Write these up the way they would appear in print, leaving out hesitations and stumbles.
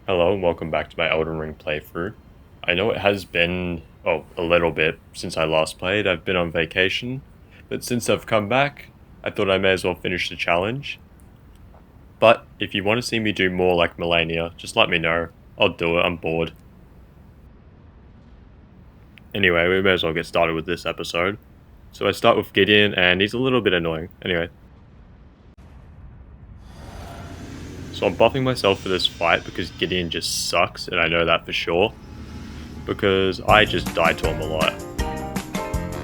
Hello and welcome back to my Elden Ring playthrough. I know it has been, a little bit since I last played. I've been on vacation, but since I've come back, I thought I may as well finish the challenge. But if you want to see me do more like Melania, just let me know. I'll do it, I'm bored. Anyway, we may as well get started with this episode. So I start with Gideon, and he's a little bit annoying. Anyway. So I'm buffing myself for this fight because Gideon just sucks, and I know that for sure. Because I just die to him a lot.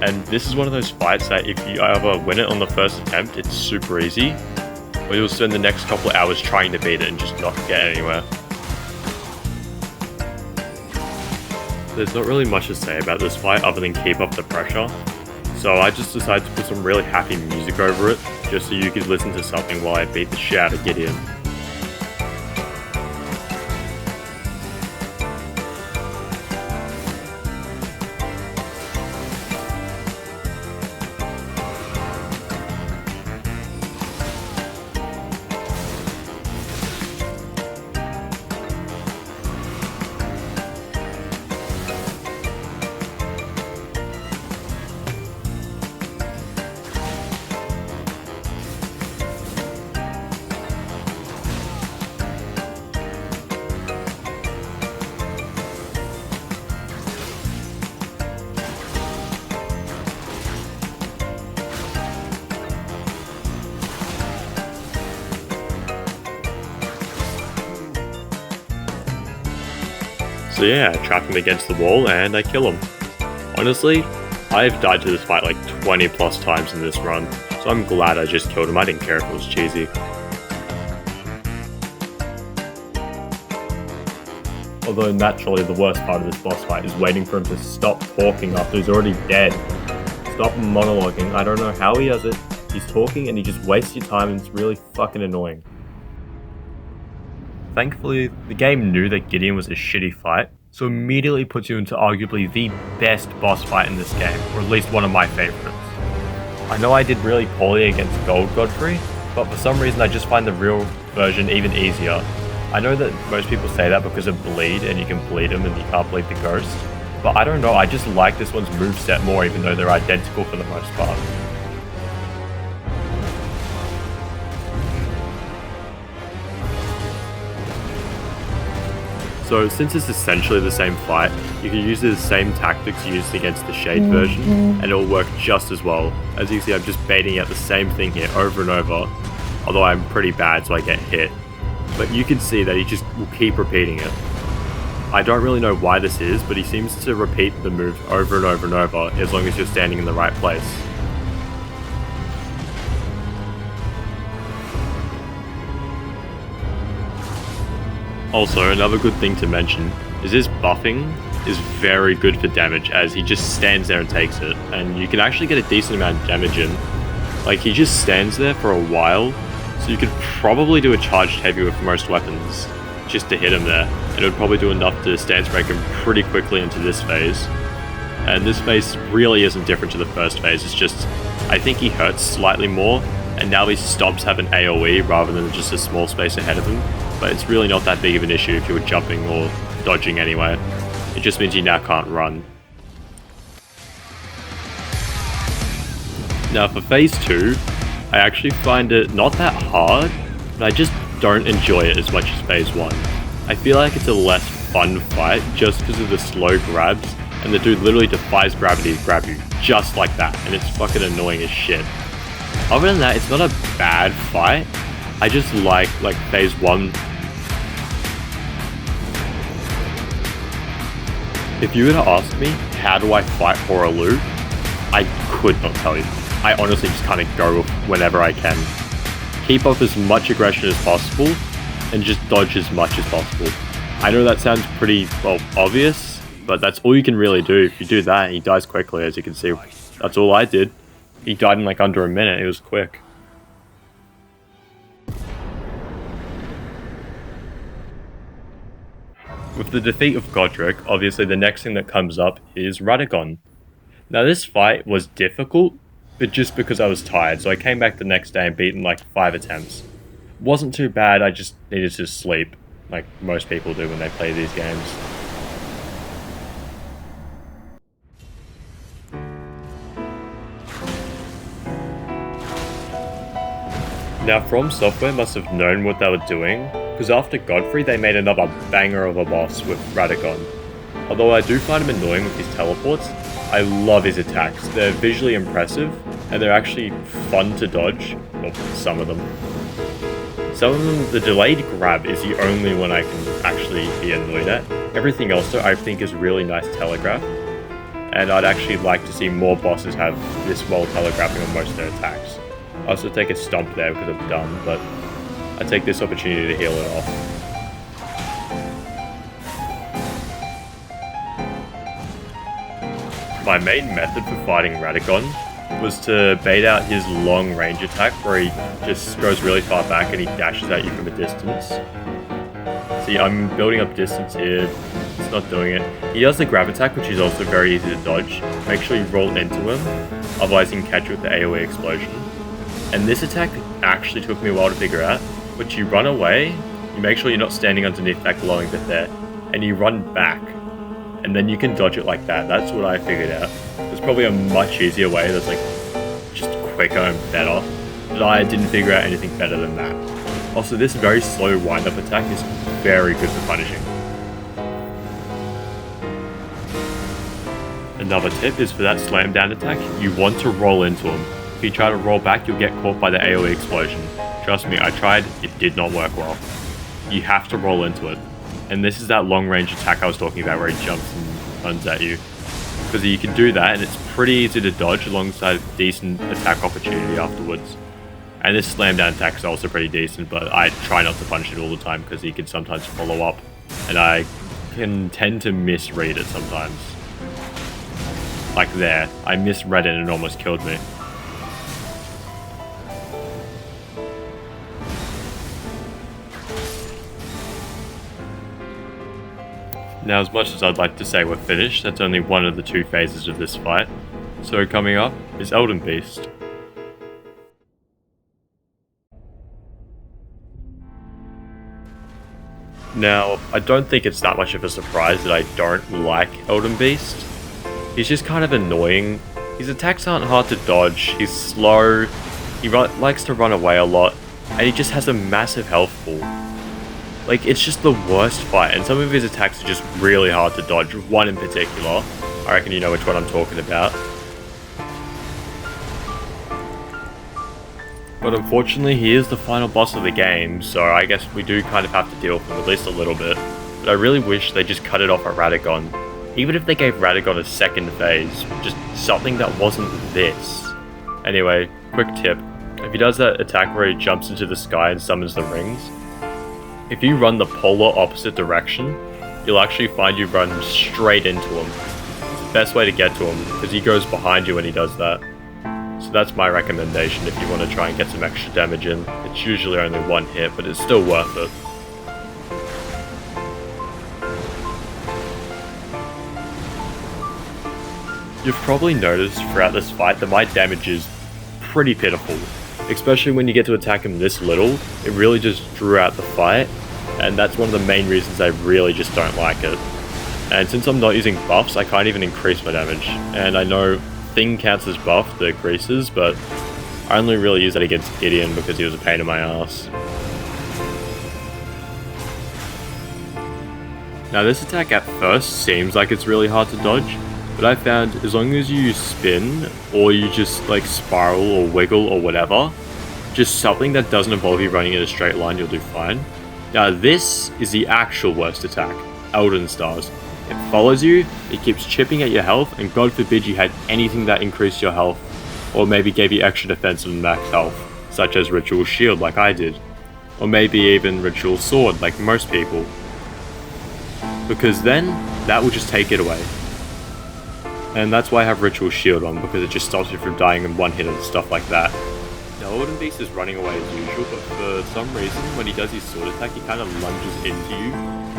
And this is one of those fights that if you ever win it on the first attempt, it's super easy. But you'll spend the next couple of hours trying to beat it and just not get anywhere. There's not really much to say about this fight other than keep up the pressure. So I just decided to put some really happy music over it, just so you could listen to something while I beat the shit out of Gideon. So yeah, I trap him against the wall and I kill him. Honestly, I've died to this fight like 20 plus times in this run, so I'm glad I just killed him. I didn't care if it was cheesy. Although naturally the worst part of this boss fight is waiting for him to stop talking after he's already dead. Stop monologuing. I don't know how he does it. He's talking and he just wastes your time and it's really fucking annoying. Thankfully, the game knew that Gideon was a shitty fight, so immediately puts you into arguably the best boss fight in this game, or at least one of my favorites. I know I did really poorly against Gold Godfrey, but for some reason I just find the real version even easier. I know that most people say that because of bleed, and you can bleed him and you can't bleed the ghost, but I don't know, I just like this one's moveset more even though they're identical for the most part. So since it's essentially the same fight, you can use the same tactics used against the Shade version, and it'll work just as well. As you can see, I'm just baiting out the same thing here over and over, although I'm pretty bad so I get hit. But you can see that he just will keep repeating it. I don't really know why this is, but he seems to repeat the move over and over and over as long as you're standing in the right place. Also, another good thing to mention is his buffing is very good for damage as he just stands there and takes it, and you can actually get a decent amount of damage in. Like, he just stands there for a while, so you could probably do a charged heavy with most weapons just to hit him there, and it would probably do enough to stance break him pretty quickly into this phase. And this phase really isn't different to the first phase, it's just, I think he hurts slightly more, and now his stomps have an AoE rather than just a small space ahead of him. But it's really not that big of an issue if you were jumping or dodging anyway. It just means you now can't run. Now for phase 2, I actually find it not that hard, but I just don't enjoy it as much as phase 1. I feel like it's a less fun fight just because of the slow grabs, and the dude literally defies gravity to grab you just like that, and it's fucking annoying as shit. Other than that, it's not a bad fight. I just like phase 1. If you were to ask me, how do I fight Horalu? I could not tell you. I honestly just kind of go whenever I can. Keep up as much aggression as possible, and just dodge as much as possible. I know that sounds pretty, obvious, but that's all you can really do. If you do that, he dies quickly, as you can see. That's all I did. He died in like under a minute, it was quick. With the defeat of Godric, obviously the next thing that comes up is Radagon. Now this fight was difficult, but just because I was tired, so I came back the next day and beat in like 5 attempts. Wasn't too bad, I just needed to sleep. like most people do when they play these games. Now From Software must have known what they were doing, because after Godfrey they made another banger of a boss with Radicon. Although I do find him annoying with his teleports, I love his attacks. They're visually impressive, and they're actually fun to dodge. Well, some of them. Some of them, the delayed grab is the only one I can actually be annoyed at. Everything else though I think is really nice telegraph, and I'd actually like to see more bosses have this well telegraphing on most of their attacks. I also take a stomp there because I'm dumb, but I take this opportunity to heal it off. My main method for fighting Radicon was to bait out his long range attack where he just goes really far back and he dashes at you from a distance. See, I'm building up distance here, it's not doing it. He does the grab attack, which is also very easy to dodge. Make sure you roll into him, otherwise he can catch you with the AoE explosion. And this attack actually took me a while to figure out, but you run away, you make sure you're not standing underneath that glowing bit there, and you run back. And then you can dodge it like that. That's what I figured out. There's probably a much easier way that's like just quicker and better, but I didn't figure out anything better than that. Also, this very slow wind-up attack is very good for punishing. Another tip is for that slam down attack, you want to roll into him. If you try to roll back, you'll get caught by the AoE explosion. Trust me, I tried, it did not work well. You have to roll into it. And this is that long range attack I was talking about where he jumps and runs at you. Because you can do that and it's pretty easy to dodge alongside a decent attack opportunity afterwards. And this slam down attack is also pretty decent, but I try not to punish it all the time because he can sometimes follow up. And I can tend to misread it sometimes. Like there, I misread it and it almost killed me. Now, as much as I'd like to say we're finished, that's only one of the two phases of this fight. So coming up is Elden Beast. Now, I don't think it's that much of a surprise that I don't like Elden Beast. He's just kind of annoying. His attacks aren't hard to dodge, he's slow, he likes to run away a lot, and he just has a massive health pool. Like, it's just the worst fight, and some of his attacks are just really hard to dodge. One in particular, I reckon you know which one I'm talking about. But unfortunately, he is the final boss of the game, so I guess we do kind of have to deal with him at least a little bit. But I really wish they just cut it off at Radicon. Even if they gave Radicon a second phase, just something that wasn't this. Anyway, quick tip. If he does that attack where he jumps into the sky and summons the rings, if you run the polar opposite direction, you'll actually find you run straight into him. It's the best way to get to him, because he goes behind you when he does that. So that's my recommendation if you want to try and get some extra damage in. It's usually only one hit, but it's still worth it. You've probably noticed throughout this fight that my damage is pretty pitiful. Especially when you get to attack him this little, it really just drew out the fight, and that's one of the main reasons I really just don't like it. And since I'm not using buffs, I can't even increase my damage. And I know Thing counts as buff, the greases, but I only really use that against Gideon because he was a pain in my ass. Now this attack at first seems like it's really hard to dodge, but I found as long as you spin, or you just like spiral or wiggle or whatever, just something that doesn't involve you running in a straight line, you'll do fine. Now this is the actual worst attack, Elden Stars. It follows you, it keeps chipping at your health, and God forbid you had anything that increased your health, or maybe gave you extra defense and max health, such as Ritual Shield like I did, or maybe even Ritual Sword like most people. Because then, that will just take it away. And that's why I have Ritual Shield on, because it just stops you from dying in one hit and stuff like that. Now Elden Beast is running away as usual, but for some reason, when he does his sword attack, he kind of lunges into you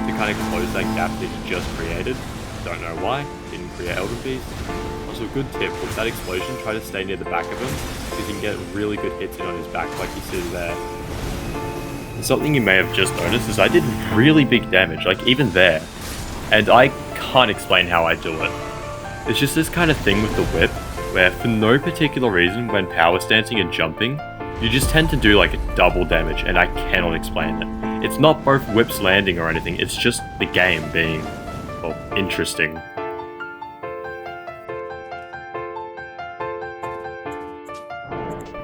to kind of close that gap that he just created. Don't know why, didn't create Elden Beast. Also a good tip, with that explosion, try to stay near the back of him, because you can get really good hits in on his back like you see there. Something you may have just noticed is I did really big damage, like even there. And I can't explain how I do it. It's just this kind of thing with the whip, where for no particular reason when power stancing and jumping, you just tend to do like a double damage, and I cannot explain it. It's not both whips landing or anything, it's just the game being, well, interesting.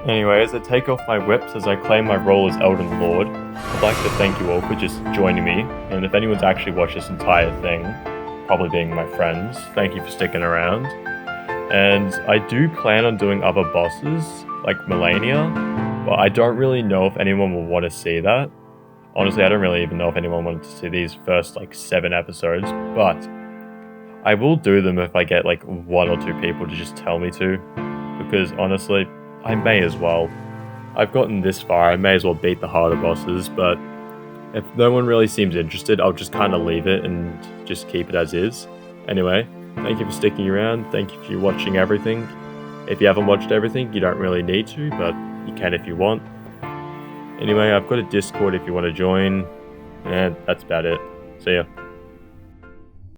Anyway, as I take off my whips as I claim my role as Elden Lord, I'd like to thank you all for just joining me, and if anyone's actually watched this entire thing, probably being my friends, thank you for sticking around. And I do plan on doing other bosses, like Melania, but I don't really know if anyone will want to see that. Honestly, I don't really even know if anyone wanted to see these first, 7 episodes, but I will do them if I get, 1 or 2 people to just tell me to, because honestly, I may as well. I've gotten this far, I may as well beat the harder bosses, but if no one really seems interested, I'll just kind of leave it and just keep it as is. Anyway, thank you for sticking around, thank you for watching everything. If you haven't watched everything, you don't really need to, but you can if you want. Anyway, I've got a Discord if you want to join, and that's about it. See ya.